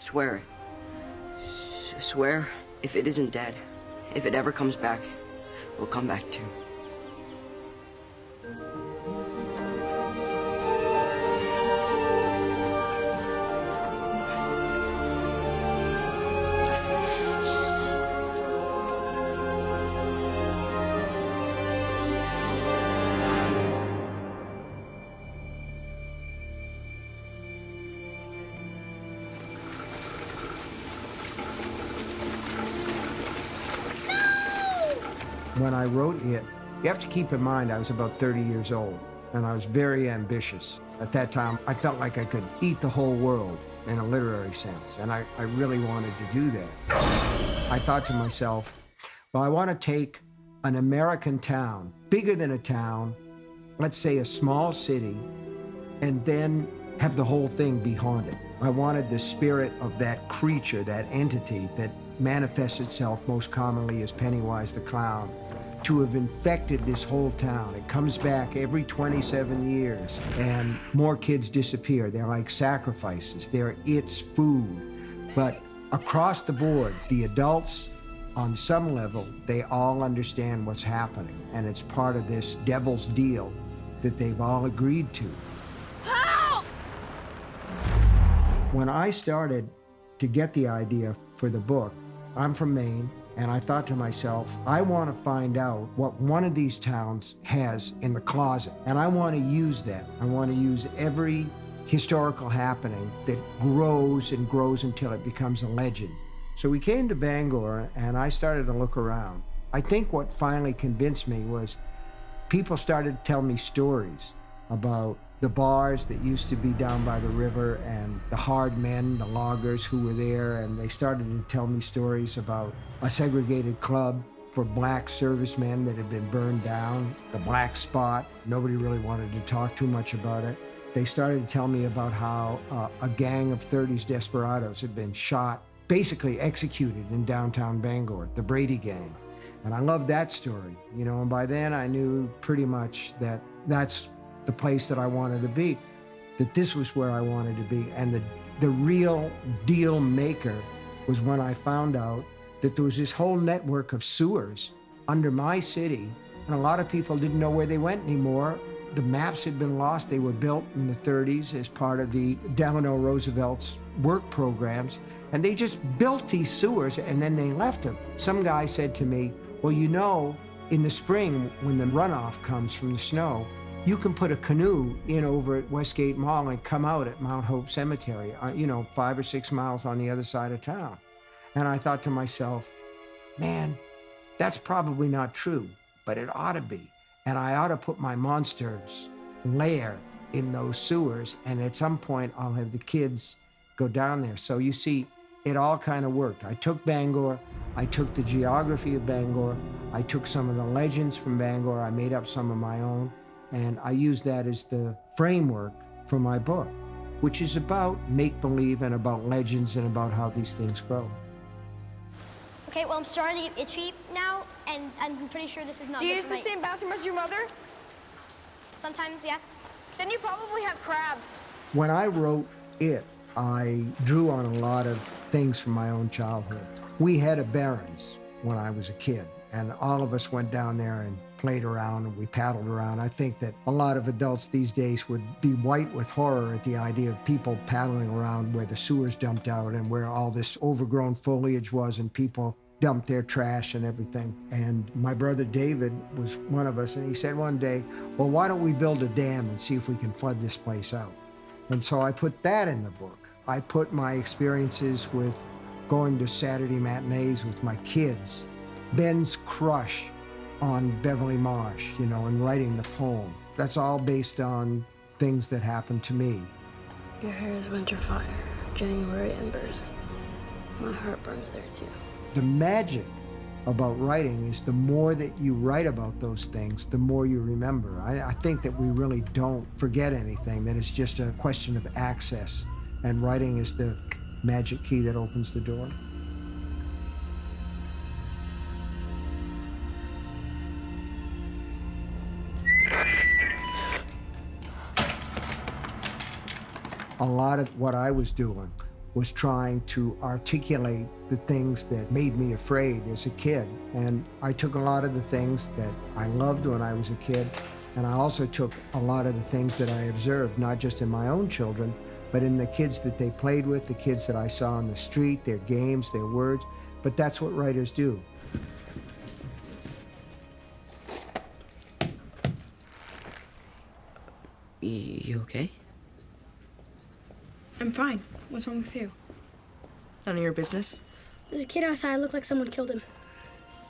Swear it. Swear if it isn't dead, if it ever comes back, we'll come back too. When I wrote it, you have to keep in mind I was about 30 years old, and I was very ambitious. At that time, I felt like I could eat the whole world in a literary sense, and I really wanted to do that. I thought to myself, well, I want to take an American town, bigger than a town, let's say a small city, and then have the whole thing be haunted. I wanted the spirit of that creature, that entity that manifests itself most commonly as Pennywise the Clown, to have infected this whole town. It comes back every 27 years, and more kids disappear. They're like sacrifices. They're its food. But across the board, the adults, on some level, they all understand what's happening, and it's part of this devil's deal that they've all agreed to. Help! When I started to get the idea for the book, I'm from Maine, and I thought to myself, I want to find out what one of these towns has in the closet, and I want to use that. I want to use every historical happening that grows and grows until it becomes a legend. So we came to Bangor, and I started to look around. I think what finally convinced me was people started to tell me stories about the bars that used to be down by the river and the hard men, the loggers who were there, and they started to tell me stories about a segregated club for black servicemen that had been burned down, the Black Spot. Nobody really wanted to talk too much about it. They started to tell me about how a gang of 30s desperados had been shot, basically executed in downtown Bangor, the Brady Gang. And I loved that story, you know, and by then I knew pretty much that that's the place that I wanted to be, that this was where I wanted to be. And the real deal maker was when I found out that there was this whole network of sewers under my city, and a lot of people didn't know where they went anymore. The maps had been lost. They were built in the 30s as part of the Delano Roosevelt's work programs, and they just built these sewers and then they left them. Some guy said to me, well, you know, in the spring when the runoff comes from the snow, you can put a canoe in over at Westgate Mall and come out at Mount Hope Cemetery, you know, 5 or 6 miles on the other side of town. And I thought to myself, man, that's probably not true, but it ought to be. And I ought to put my monster's lair in those sewers, and at some point I'll have the kids go down there. So you see, it all kind of worked. I took Bangor, I took the geography of Bangor, I took some of the legends from Bangor, I made up some of my own, and I used that as the framework for my book, which is about make-believe and about legends and about how these things grow. Okay, well, I'm starting to get itchy now, and I'm pretty sure this is not Do you good use the same bathroom as your mother? Sometimes, yeah. Then you probably have crabs. When I wrote it, I drew on a lot of things from my own childhood. We had a Barron's when I was a kid, and all of us went down there and played around and we paddled around. I think that a lot of adults these days would be white with horror at the idea of people paddling around where the sewers dumped out and where all this overgrown foliage was and people dumped their trash and everything. And my brother David was one of us, and he said one day, well, why don't we build a dam and see if we can flood this place out? And so I put that in the book. I put my experiences with going to Saturday matinees with my kids, Ben's crush on Beverly Marsh, you know, and writing the poem. That's all based on things that happened to me. Your hair is winter fire, January embers. My heart burns there too. The magic about writing is the more that you write about those things, the more you remember. I think that we really don't forget anything, that it's just a question of access, and writing is the magic key that opens the door. A lot of what I was doing was trying to articulate the things that made me afraid as a kid. And I took a lot of the things that I loved when I was a kid, and I also took a lot of the things that I observed, not just in my own children, but in the kids that they played with, the kids that I saw on the street, their games, their words. But that's what writers do. You okay? I'm fine. What's wrong with you? None of your business. There's a kid outside. Looked like someone killed him.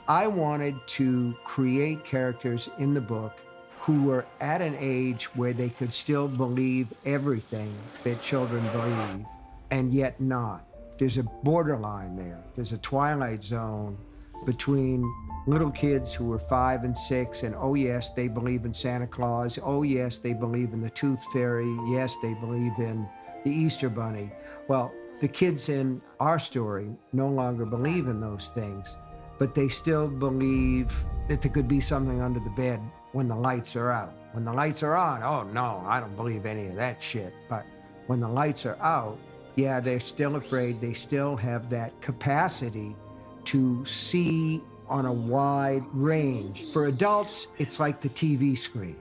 I wanted to create characters in the book who were at an age where they could still believe everything that children believe, and yet not. There's a borderline there. There's a twilight zone between little kids who were 5 and 6, and oh yes, they believe in Santa Claus. Oh yes, they believe in the Tooth Fairy. Yes, they believe in the Easter Bunny. Well, the kids in our story no longer believe in those things, but they still believe that there could be something under the bed when the lights are out. When the lights are on, oh no, I don't believe any of that shit. But when the lights are out, yeah, they're still afraid. They still have that capacity to see on a wide range. For adults, it's like the TV screen.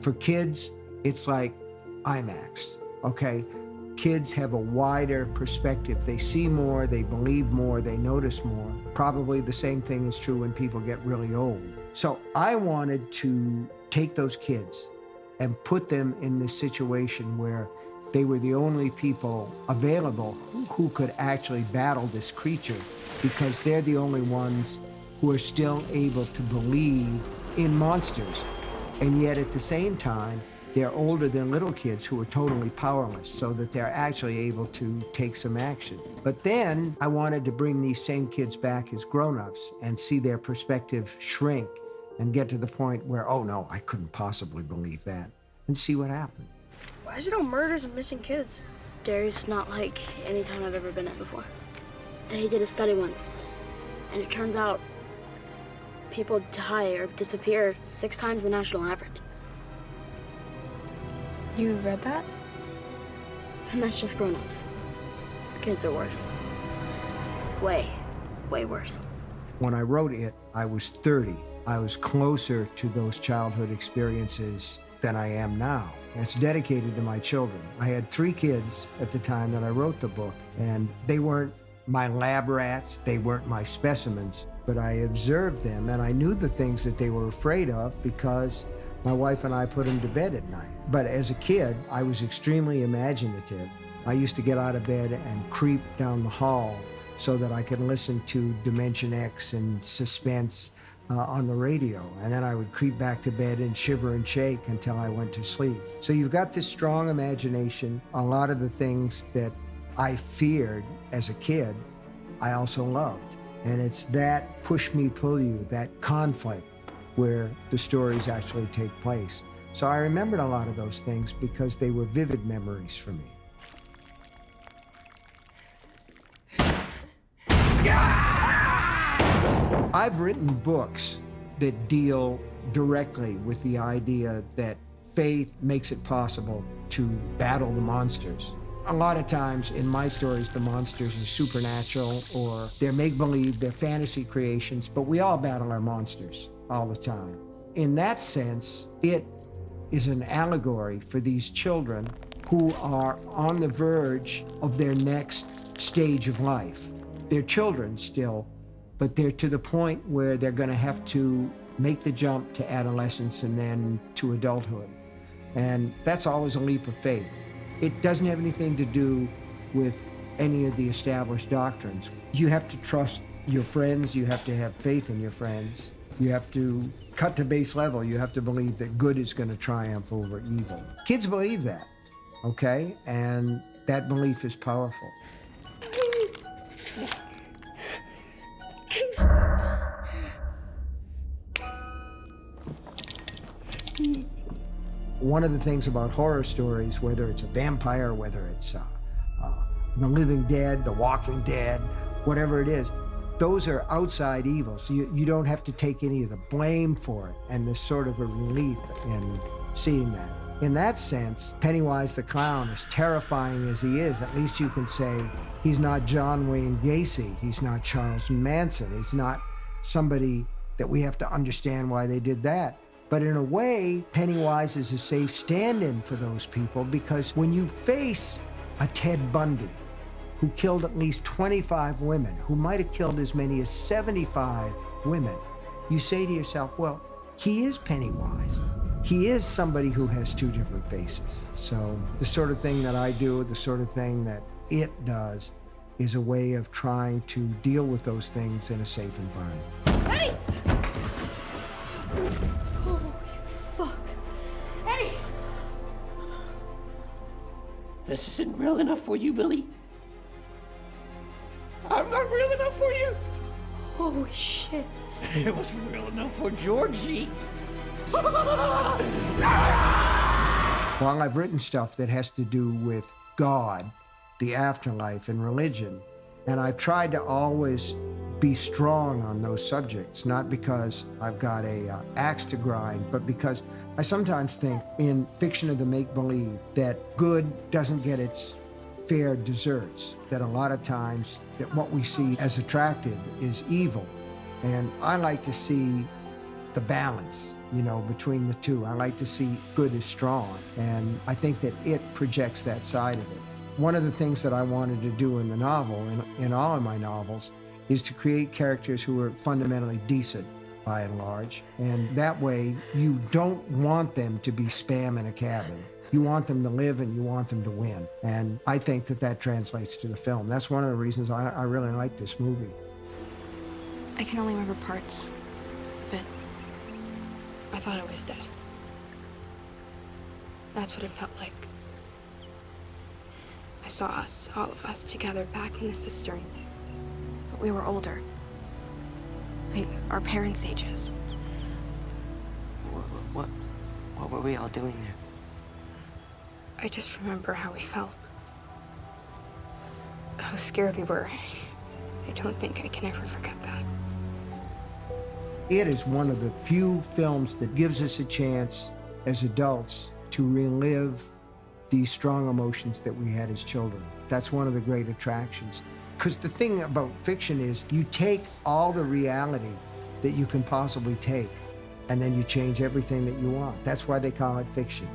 For kids, it's like IMAX, okay? Kids have a wider perspective. They see more, they believe more, they notice more. Probably the same thing is true when people get really old. So I wanted to take those kids and put them in this situation where they were the only people available who could actually battle this creature, because they're the only ones who are still able to believe in monsters. And yet at the same time, they're older than little kids who are totally powerless, so that they're actually able to take some action. But then I wanted to bring these same kids back as grown-ups and see their perspective shrink and get to the point where, oh no, I couldn't possibly believe that, and see what happened. Why is it all murders and missing kids? Derry's not like any town I've ever been at before. They did a study once, and it turns out people die or disappear 6 times the national average. You read that? And that's just grown-ups. Kids are worse. Way, way worse. When I wrote it, I was 30. I was closer to those childhood experiences than I am now. It's dedicated to my children. I had 3 kids at the time that I wrote the book, and they weren't my lab rats, they weren't my specimens, but I observed them and I knew the things that they were afraid of because my wife and I put them to bed at night. But as a kid, I was extremely imaginative. I used to get out of bed and creep down the hall so that I could listen to Dimension X and Suspense on the radio. And then I would creep back to bed and shiver and shake until I went to sleep. So you've got this strong imagination. A lot of the things that I feared as a kid, I also loved. And it's that push me, pull you, that conflict where the stories actually take place. So I remembered a lot of those things because they were vivid memories for me. I've written books that deal directly with the idea that faith makes it possible to battle the monsters. A lot of times in my stories, the monsters are supernatural or they're make-believe, they're fantasy creations, but we all battle our monsters all the time. In that sense, it is an allegory for these children who are on the verge of their next stage of life. They're children still, but they're to the point where they're going to have to make the jump to adolescence and then to adulthood. And that's always a leap of faith. It doesn't have anything to do with any of the established doctrines. You have to trust your friends, you have to have faith in your friends, you have to cut to base level, you have to believe that good is going to triumph over evil. Kids believe that, okay? And that belief is powerful. One of the things about horror stories, whether it's a vampire, whether it's the living dead, the walking dead, whatever it is, those are outside evils. So you don't have to take any of the blame for it. And there's sort of a relief in seeing that. in that sense, Pennywise the Clown, as terrifying as he is, at least you can say he's not John Wayne Gacy, he's not Charles Manson, he's not somebody that we have to understand why they did that. But in a way, Pennywise is a safe stand-in for those people, because when you face a Ted Bundy, who killed at least 25 women, who might have killed as many as 75 women, you say to yourself, well, he is Pennywise. He is somebody who has two different faces. So the sort of thing that I do, the sort of thing that it does, is a way of trying to deal with those things in a safe environment. Eddie! Holy fuck. Eddie! This isn't real enough for you, Billy. I'm not real enough for you. Holy shit. It wasn't real enough for Georgie. While I've written stuff that has to do with God, the afterlife, and religion, and I've tried to always be strong on those subjects, not because I've got a axe to grind, but because I sometimes think in fiction of the make-believe that good doesn't get its fair deserts, that a lot of times that what we see as attractive is evil. And I like to see the balance, you know, between the two. I like to see good as strong, and I think that it projects that side of it. One of the things that I wanted to do in the novel, in all of my novels, is to create characters who are fundamentally decent, by and large. And that way, you don't want them to be spam in a cabin. You want them to live and you want them to win. And I think that that translates to the film. That's one of the reasons I really like this movie. I can only remember parts of it. I thought I was dead. That's what it felt like. I saw us, all of us, together back in the cistern. But we were older. Our parents' ages. What were we all doing there? I just remember how we felt. How scared we were. I don't think I can ever forget that. It is one of the few films that gives us a chance as adults to relive these strong emotions that we had as children. That's one of the great attractions. Because the thing about fiction is you take all the reality that you can possibly take, and then you change everything that you want. That's why they call it fiction.